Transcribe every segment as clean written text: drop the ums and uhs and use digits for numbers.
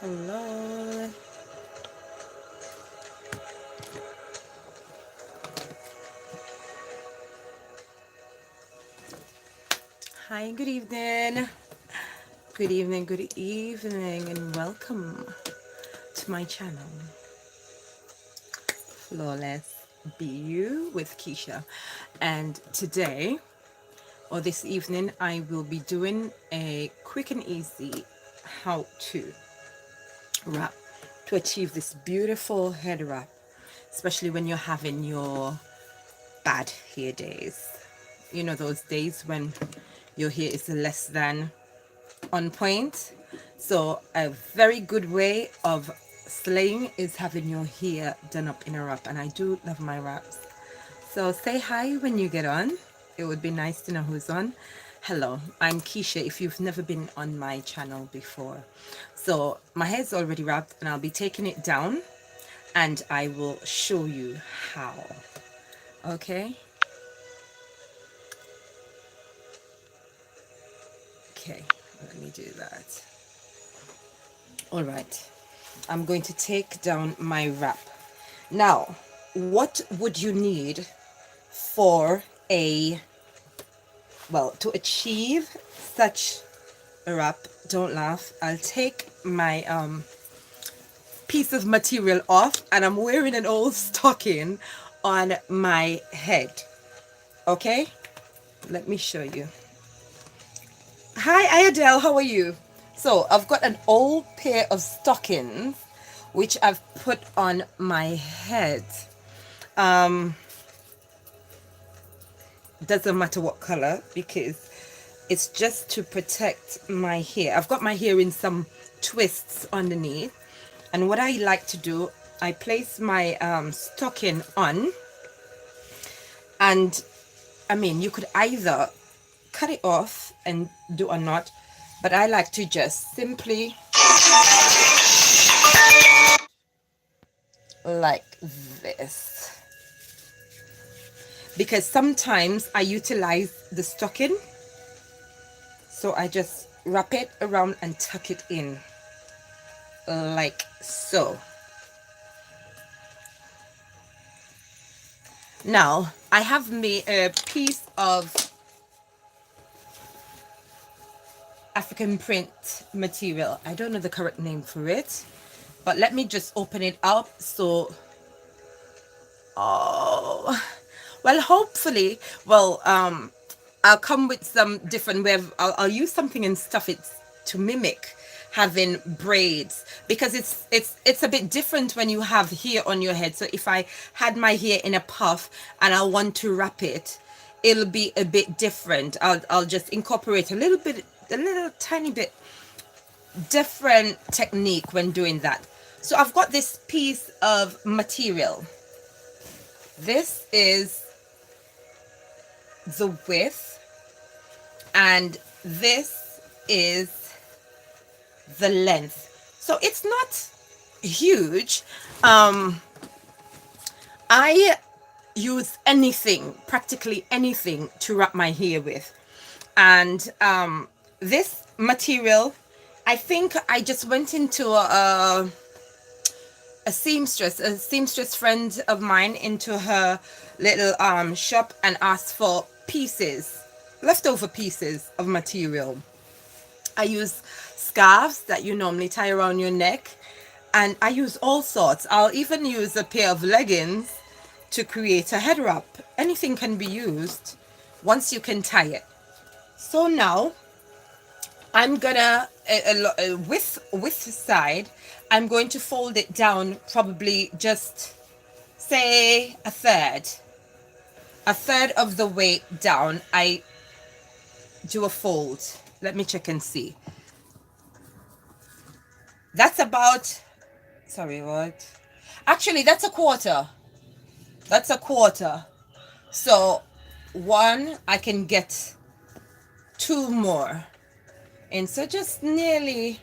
Hello. Hi, good evening. Good evening, good evening, and welcome to my channel, Flawless BU with Keisha. And today, or this evening, I will be doing a quick and easy how to wrap to achieve this beautiful head wrap, especially when you're having your bad hair days. You know, those days when your hair is less than on point. So a very good way of slaying is having your hair done up in a wrap, and I do love my wraps. So say hi when you get on. It would be nice to know who's on. Hello, I'm Keisha if you've never been on my channel before. So my hair's already wrapped and I'll be taking it down and I will show you how. Okay? Okay, let me do that. All right, I'm going to take down my wrap. Now, what would you need for to achieve such a wrap? Don't laugh. I'll take my piece of material off and I'm wearing an old stocking on my head. Okay? Let me show you. Hi, Adele, how are you? So I've got an old pair of stockings which I've put on my head. Doesn't matter what color because it's just to protect my hair. I've got my hair in some twists underneath, and what I like to do, I place my stocking on, and I mean you could either cut it off and do a knot, but I like to just simply like this, because sometimes I utilize the stocking, so I just wrap it around and tuck it in like so. Now I have made a piece of African print material. I don't know the correct name for it, but let me just open it up. So well, hopefully, I'll come with some different way of, I'll use something and stuff it to mimic having braids, because it's a bit different when you have hair on your head. So if I had my hair in a puff and I want to wrap it, it'll be a bit different. I'll just incorporate a little tiny bit different technique when doing that. So I've got this piece of material. This is the width and this is the length, so it's not huge. I use anything, practically anything, to wrap my hair with, and this material, I think I just went into a seamstress friend of mine, into her little shop, and asked for pieces, leftover pieces of material. I use scarves that you normally tie around your neck, and I use all sorts. I'll even use a pair of leggings to create a head wrap. Anything can be used once you can tie it. So now I'm gonna with side, I'm going to fold it down, probably just say a third of the way down. I do a fold. Let me check and see. That's about, sorry, what? Actually, that's a quarter. That's a quarter. So one, I can get two more. And so just nearly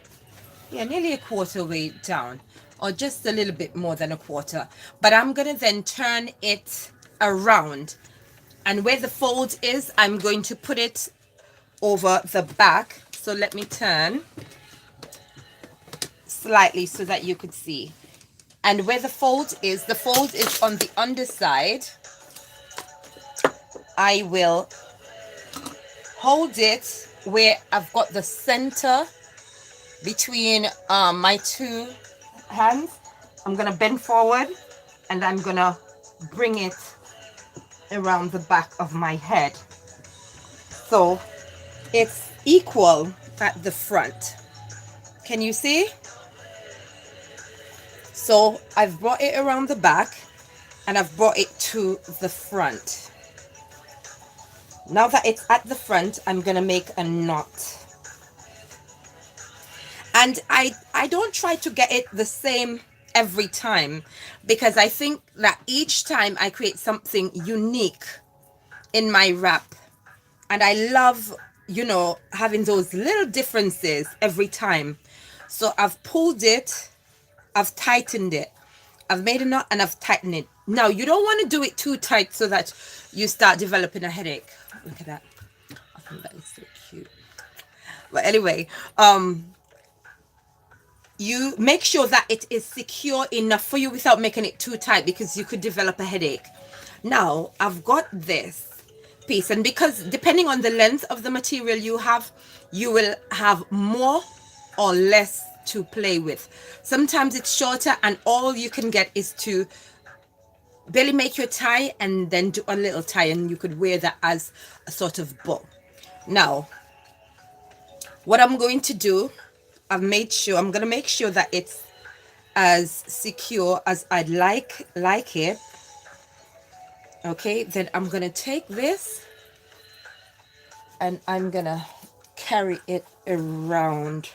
a quarter way down, or just a little bit more than a quarter. But I'm gonna then turn it around, and where the fold is, I'm going to put it over the back. So let me turn. slightly so that you could see. And where the fold is on the underside. I will hold it where I've got the center between my two hands. I'm gonna bend forward and I'm gonna bring it around the back of my head so it's equal at the front. Can you see? So I've brought it around the back and I've brought it to the front. Now that it's at the front, I'm gonna make a knot. And I don't try to get it the same every time, because I think that each time I create something unique in my wrap. And I love, you know, having those little differences every time. So I've pulled it, I've tightened it, I've made a knot and I've tightened it. Now you don't want to do it too tight so that you start developing a headache. Look at that. I think that is so cute. But anyway, you make sure that it is secure enough for you without making it too tight, because you could develop a headache. Now I've got this piece, and because depending on the length of the material you have, you will have more or less to play with. Sometimes it's shorter and all you can get is to barely make your tie and then do a little tie, and you could wear that as a sort of bow. Now what I'm going to do, I'm gonna make sure that it's as secure as I'd like it. Okay, then I'm gonna take this and I'm gonna carry it around,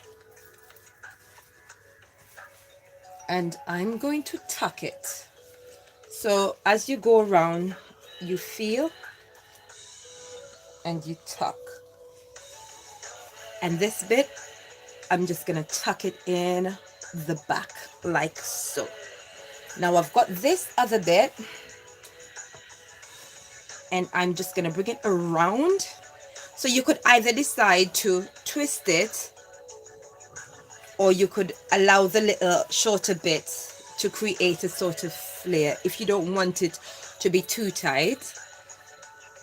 and I'm going to tuck it. So as you go around, you feel and you tuck, and this bit I'm just gonna tuck it in the back like so. Now I've got this other bit and I'm just gonna bring it around. So you could either decide to twist it, or you could allow the little shorter bits to create a sort of flare if you don't want it to be too tight.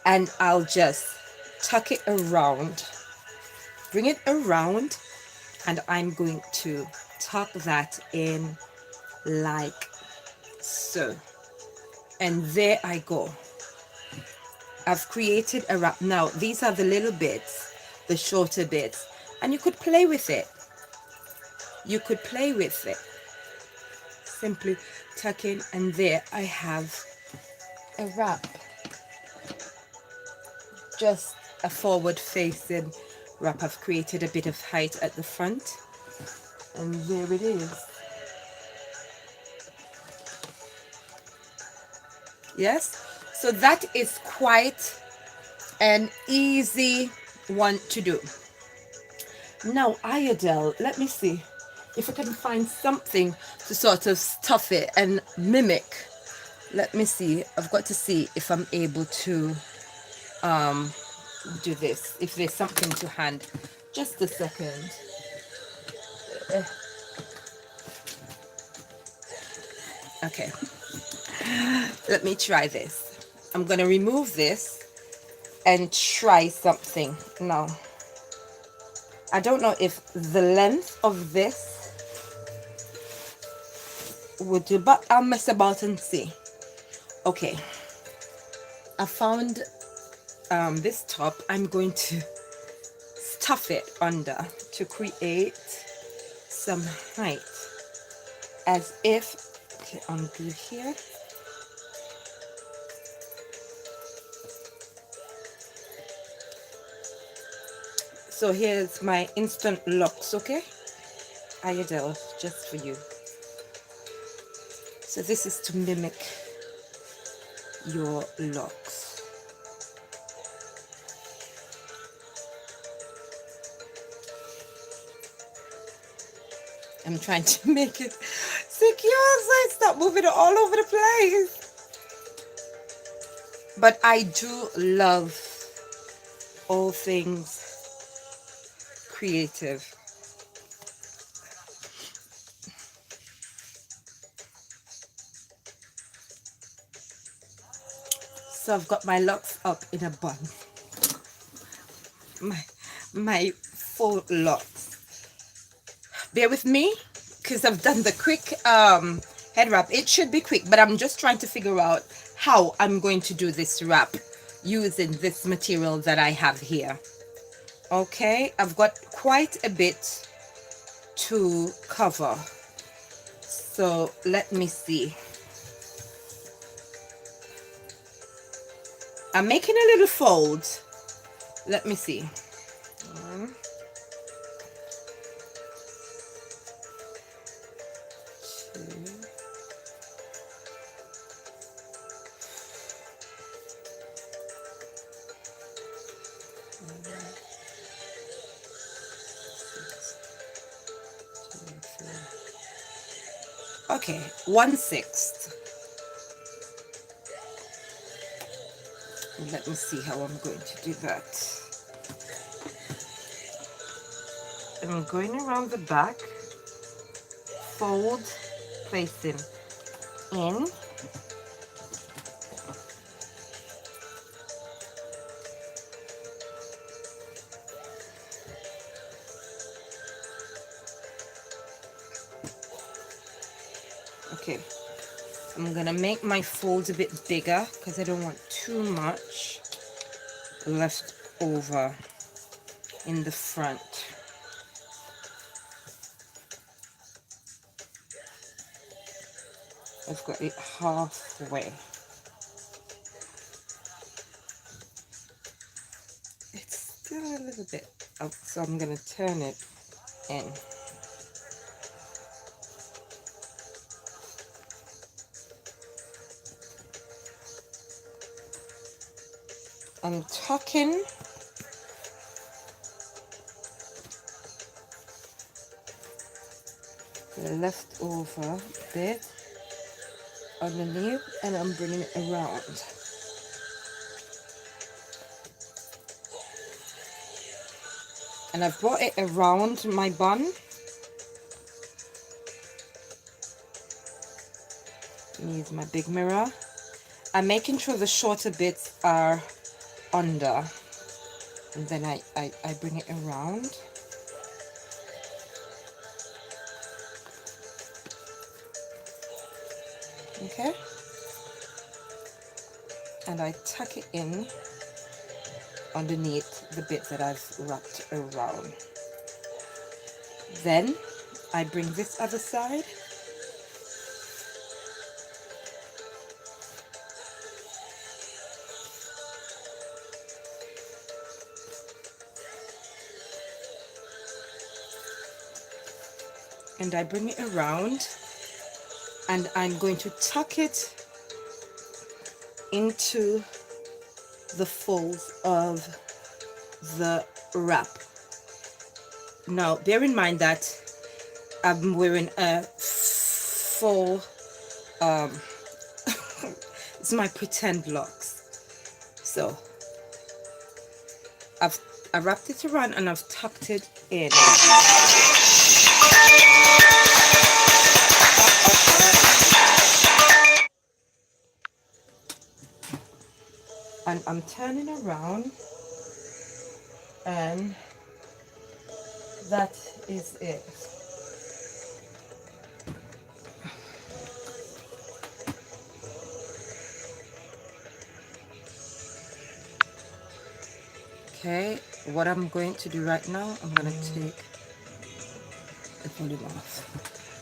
And I'll just tuck it around, bring it around, and I'm going to tuck that in like so. And there I go. I've created a wrap. Now these are the little bits, the shorter bits, and you could play with it. You could play with it. Simply tuck in, and there I have a wrap. Just a forward facing wrap. I've created a bit of height at the front, and there it is. Yes, so that is quite an easy one to do. Now Iodel, let me see if I can find something to sort of stuff it and mimic. Let me see. I've got to see if I'm able to do this, if there's something to hand. Just a second. Okay, let me try this. I'm gonna remove this and try something. Now I don't know if the length of this would do, but I'll mess about and see. Okay, I found this top. I'm going to stuff it under to create some height, as if, okay, undo here. So here's my instant locks, okay? Iodel, just for you. So this is to mimic your locks. I'm trying to make it secure so I stop moving it all over the place. But I do love all things creative. So I've got my locks up in a bun. My full locks. Bear with me because I've done the quick head wrap. It should be quick, but I'm just trying to figure out how I'm going to do this wrap using this material that I have here. Okay, I've got quite a bit to cover. So let me see. I'm making a little fold. Let me see. 1, 2. Okay, 1/6. Let me see how I'm going to do that. I'm going around the back, fold, placing in, okay. I'm gonna make my folds a bit bigger because I don't want too much left over in the front. I've got it halfway. It's still a little bit out, so I'm gonna turn it in. I'm tucking the leftover bit underneath and I'm bringing it around. And I've brought it around my bun. Use my big mirror. I'm making sure the shorter bits are under, and then I bring it around. Okay, and I tuck it in underneath the bit that I've wrapped around. Then I bring this other side and I bring it around, and I'm going to tuck it into the folds of the wrap. Now bear in mind that I'm wearing a full it's my pretend locks, so I wrapped it around and I've tucked it in. And I'm turning around, and that is it. Okay, what I'm going to do right now, I'm going to take the volume off.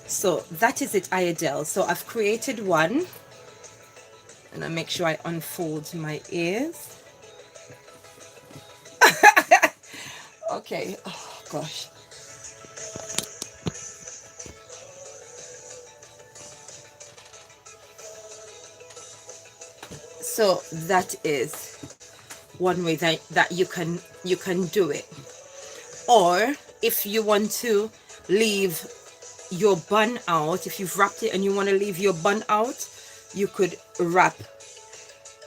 So that is it, Ayadel. So I've created one, and I make sure I unfold my ears. Okay, oh gosh. So that is one way that you can do it. Or if you want to leave your bun out, if you've wrapped it and you want to leave your bun out, you could wrap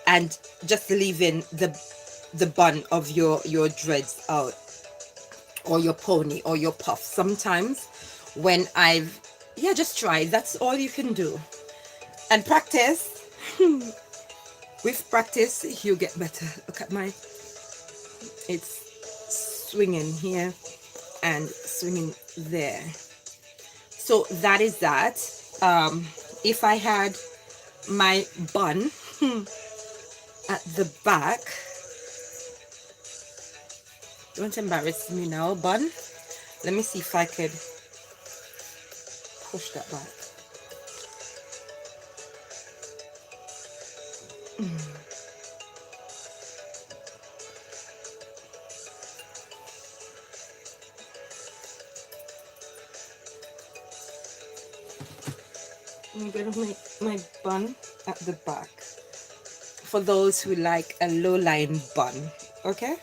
and just leave in the bun of your dreads out, or your pony or your puff. Sometimes when just try. That's all you can do and practice. With practice, you get better. Look at my, it's swinging here and swinging there. So that is that. If I had my bun at the back, don't embarrass me now, bun. Let me see if I could push that back. I'm gonna make my bun at the back for those who like a low-line bun. Okay,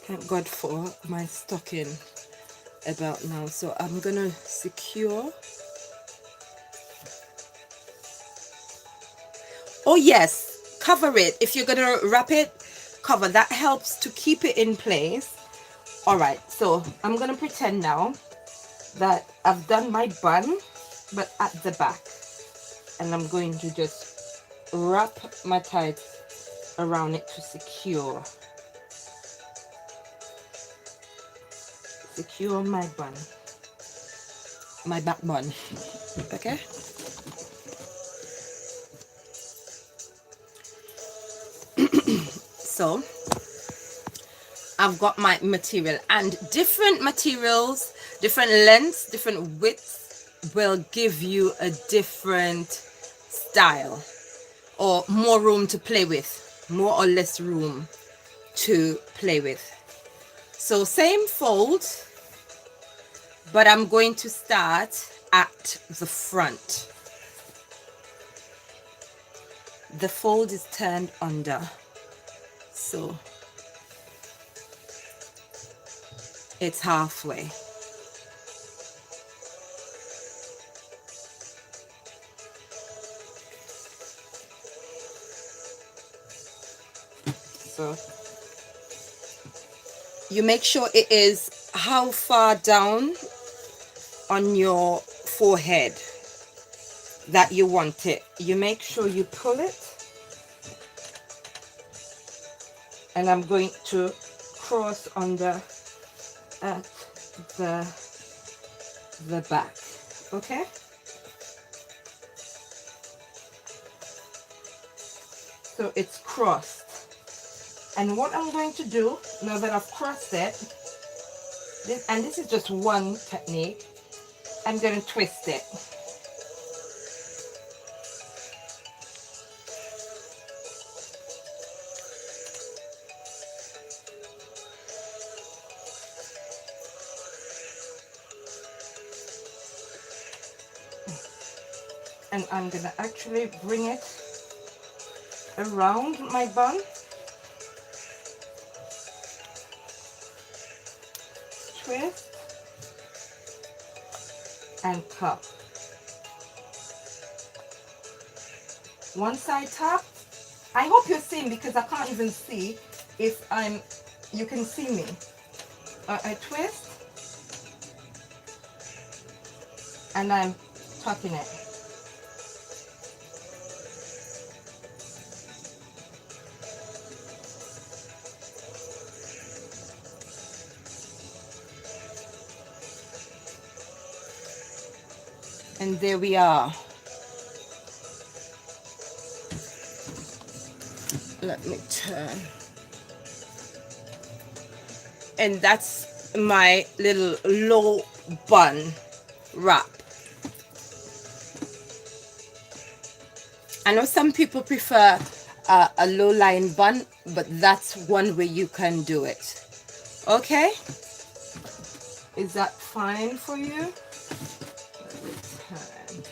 thank God for my stocking about now. So I'm gonna secure. Oh yes, cover it. If you're gonna wrap it, cover. That helps to keep it in place. All right, so I'm gonna pretend now that I've done my bun, but at the back, and I'm going to just wrap my tights around it to secure my bun, my back bun. Okay, so I've got my material, and different materials, different lengths, different widths will give you a different style or more room to play with, more or less room to play with. So same fold, but I'm going to start at the front. The fold is turned under, so it's halfway. So you make sure it is how far down on your forehead that you want it. You make sure you pull it, and I'm going to cross under at the back. Okay, so it's crossed. And what I'm going to do now that I've crossed it, and this is just one technique, I'm going to twist it. And I'm going to actually bring it around my bun. Twist and cup. One side top. I hope you're seeing, because I can't even see if you can see me. I twist and I'm tucking it. And there we are. Let me turn. And that's my little low bun wrap. I know some people prefer a low line bun, but that's one way you can do it. Okay? Is that fine for you? Let me turn.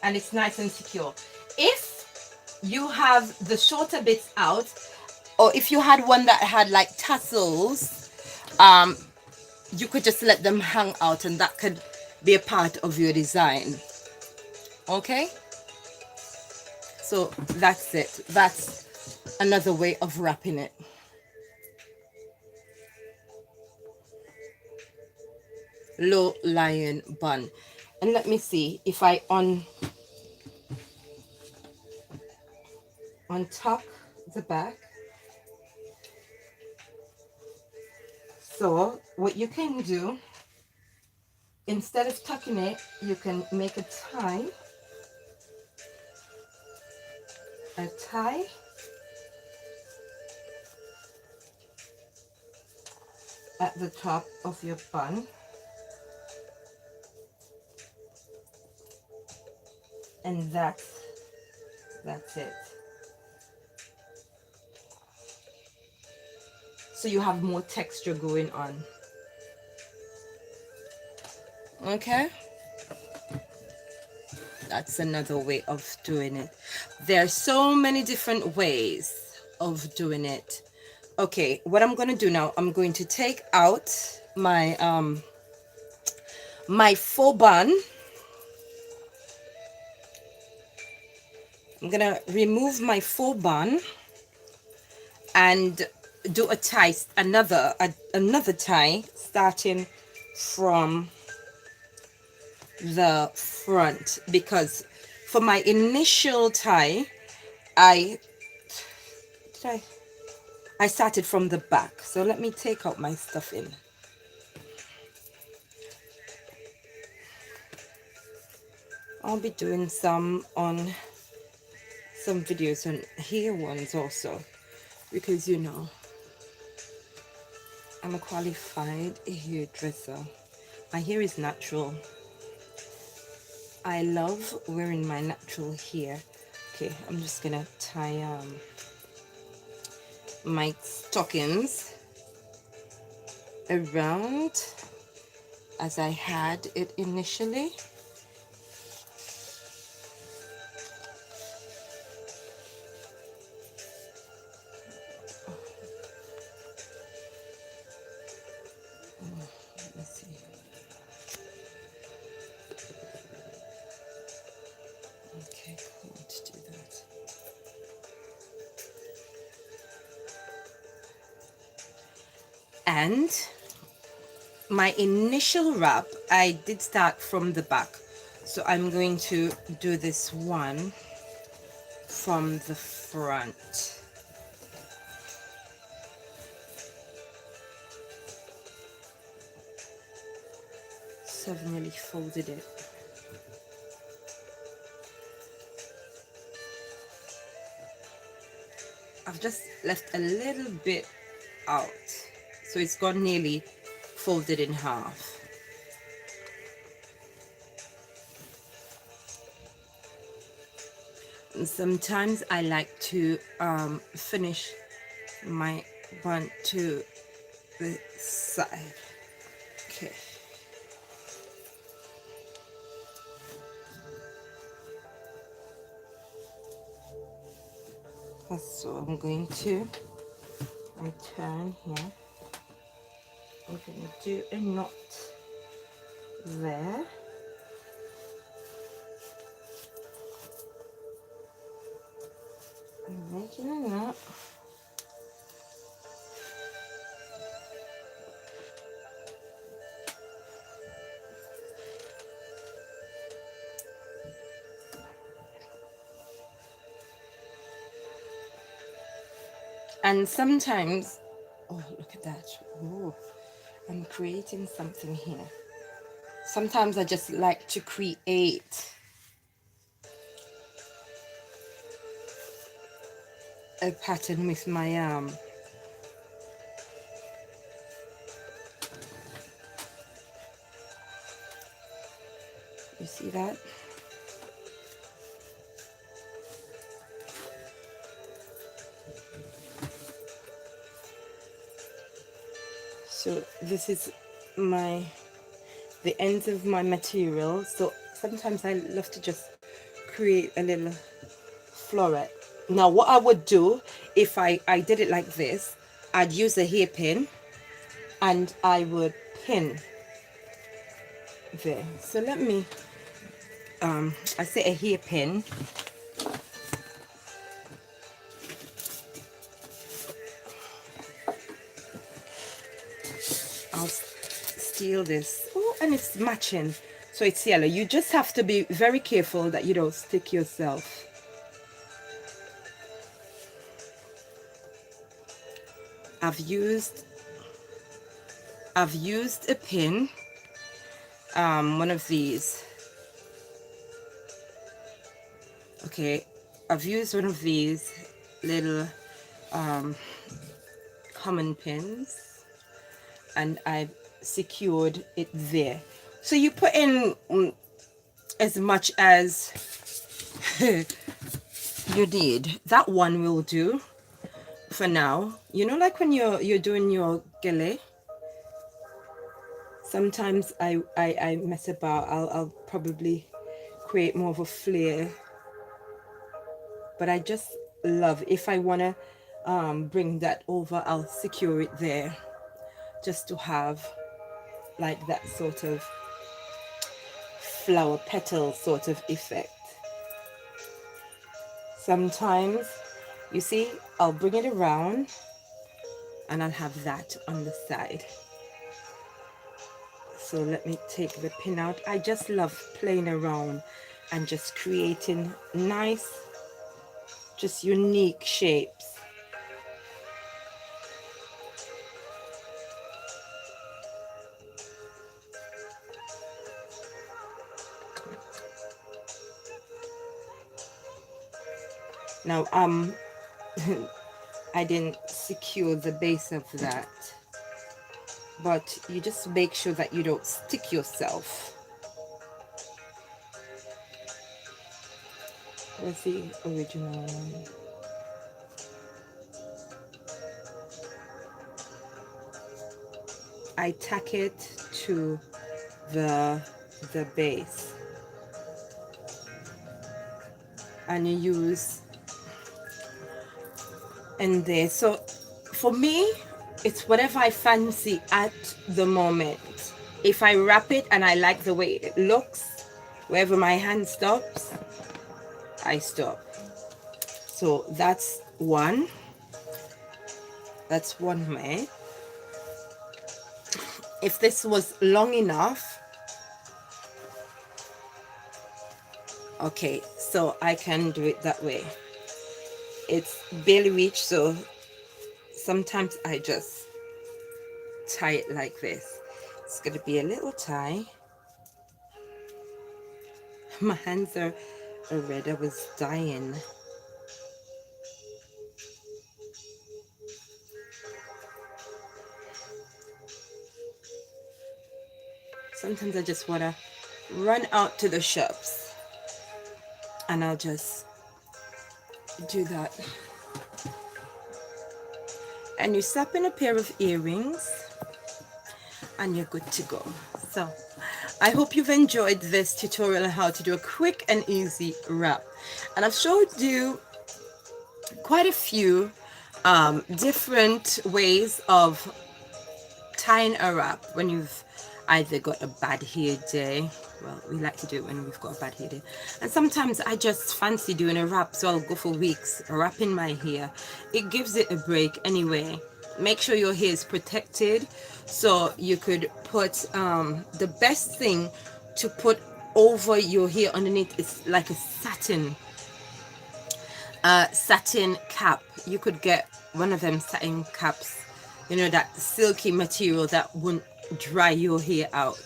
And it's nice and secure. If you have the shorter bits out, or if you had one that had like tassels, you could just let them hang out, and that could be a part of your design. Okay, so that's it. That's another way of wrapping it. low lion bun. And let me see if I untuck the back. So what you can do, instead of tucking it, you can make a tie at the top of your bun, and that's it. So you have more texture going on. Okay, that's another way of doing it. There are so many different ways of doing it. Okay, what I'm going to do now, I'm going to take out my my faux bun. I'm going to remove my faux bun and do a tie, another tie, starting from the front, because for my initial tie I started from the back. So let me take out my stuffing. I'll be doing some videos on hair ones also, because you know I'm a qualified hairdresser. My hair is natural. I love wearing my natural hair. Okay, I'm just gonna tie my stockings around as I had it initially. Let me see. Okay, I want to do that. And my initial wrap, I did start from the back, so I'm going to do this one from the front. So I've nearly folded it. I've just left a little bit out, so it's gone nearly folded in half. And sometimes I like to finish my bun to the side. Okay. So I'm going to turn here. I'm going to do a knot there. I'm making a knot. And sometimes, oh, look at that. Oh, I'm creating something here. Sometimes I just like to create a pattern with my you see that? So this is the ends of my material. So sometimes I love to just create a little floret. Now what I would do if I did it like this, I'd use a hairpin and I would pin there. So let me I say a hairpin. I'll steal this. Oh, and it's matching, so it's yellow. You just have to be very careful that you don't stick yourself. I've used a pin, one of these. Okay, I've used one of these little common pins, and I've secured it there. So you put in as much as you need. That one will do for now. You know, like when you're doing your gele, sometimes I mess about. I'll probably create more of a flare, but I just love, if I want to bring that over, I'll secure it there just to have like that sort of flower petal sort of effect. Sometimes, you see, I'll bring it around and I'll have that on the side. So let me take the pin out. I just love playing around and just creating nice, just unique shapes. Now, I didn't secure the base of that, but you just make sure that you don't stick yourself. Where's the original one? I tack it to the base, and you use in there. So for me, it's whatever I fancy at the moment. If I wrap it and I like the way it looks, wherever my hand stops, I stop. So that's one way. If this was long enough, okay, so I can do it that way. It's barely reach, so sometimes I just tie it like this. It's gonna be a little tie. My hands are red. I was dying. Sometimes I just want to run out to the shops and I'll just do that. And you slap in a pair of earrings and you're good to go. So I hope you've enjoyed this tutorial on how to do a quick and easy wrap. And I've showed you quite a few different ways of tying a wrap when you've either got a bad hair day. Well, we like to do it when we've got a bad hair day, and sometimes I just fancy doing a wrap, so I'll go for weeks wrapping my hair. It gives it a break anyway. Make sure your hair is protected, so you could put the best thing to put over your hair underneath is like a satin cap. You could get one of them satin caps, you know, that silky material that won't dry your hair out.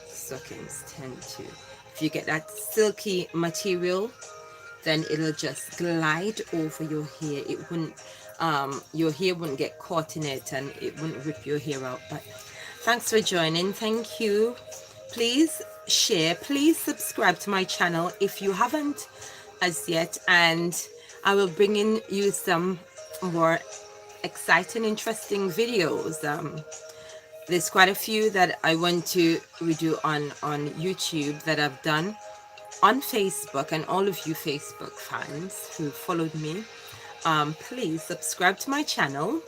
Stockings tend to, if you get that silky material, then it'll just glide over your hair. It wouldn't your hair wouldn't get caught in it and it wouldn't rip your hair out. But thanks for joining. Thank you. Please share, please subscribe to my channel if you haven't as yet, and I will bring in you some more exciting, interesting videos. There's quite a few that I want to redo on YouTube that I've done on Facebook, and all of you Facebook fans who followed me, please subscribe to my channel,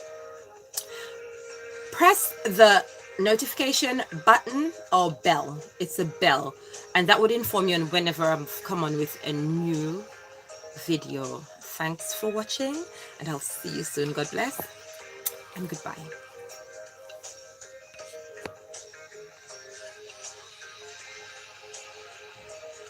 press the notification button or bell. It's a bell, and that would inform you whenever I've come on with a new video. Thanks for watching, and I'll see you soon. God bless and goodbye.